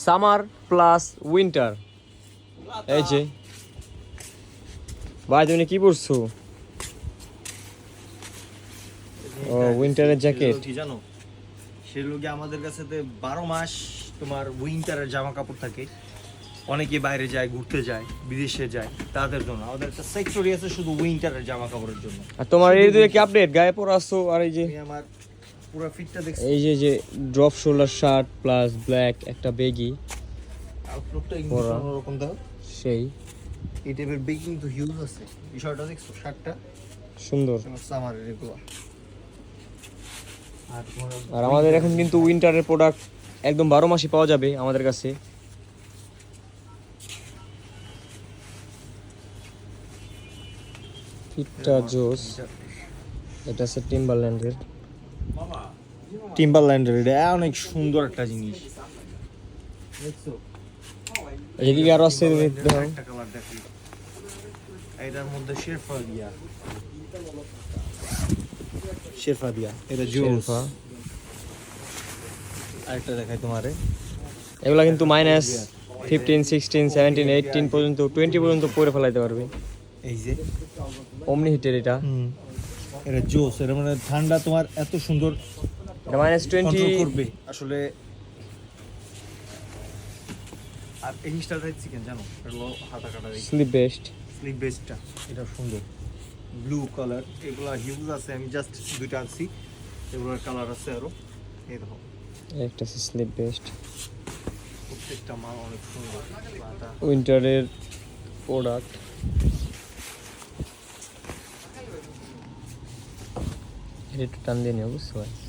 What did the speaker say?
Summer plus winter. এই যে ভাই তুমি কি পরছো? ও উইন্টারের জ্যাকেট। কি জানো, সেগুলো কি আমাদের কাছে 12 মাস তোমার উইন্টারের জামা কাপড় থাকে। অনেকে বাইরে যায়, ঘুরতে যায়, বিদেশে যায়, তাদের জন্য আমাদের একটা সেক্টরি আছে শুধু উইন্টারের জামা কাপড়ের জন্য। আর তোমার এই দুই কি আপডেট গায়ে পরাছো? আর এই যে আমি আমার পুরো ফিটটা দেখছি, এই যে drop shoulder shirt plus black একটা বেগি আউটলুকটা ইংলিশ পরা। অন্যরকম দাও। সেই এই টাইপের বেগিং তো হিউজ আছে। এই শার্টটা দেখছো, শার্টটা সুন্দর। সামারের এগুলো। আর আর আমাদের এখন কিন্তু উইন্টারের প্রোডাক্ট একদম 12 মাসই পাওয়া যাবে আমাদের কাছে। ফিটটা জোস। এটা আছে টিম্বারল্যান্ডের। টিম্বারল্যান্ডের, এটা অনেক সুন্দর একটা জিনিস। দেখছো, এদিকে আরো আছে দেখো। একটা কালার দেখো, এটার মধ্যে শেরফা দিয়া, এটা জোস। শেরফা। আরেকটা দেখাই তোমারে, এগুলা কিন্তু মাইনাস 15, 16, 17, 18 পর্যন্ত 20 পর্যন্ত পরে ফেলাইতে পারবে। এই যে অমনি হিটের এটা। এটা জোস। এটা মানে ঠান্ডা তোমার এত সুন্দর এটা মাইনাস 20 কন্ট্রোল করবে আসলে। আর এই জিনিসটা দেখছি কেন জানো, এটা হলো হাতা কাটা স্লিপ বেস্ট। স্লিপ বেসটা, এটা সুন্দর ব্লু কালার। এগুলা হিউজ আছে, আমি জাস্ট দুইটা আনছি, এগুলোর কালার আছে আরো। এই দেখো, একটা স্লিপ বেস্ট প্রত্যেকটা মাল অনেক সুন্দর। উইন্টারের প্রোডাক্ট। এটা একটু টান দিয়ে নিও, বুঝতে পারছি।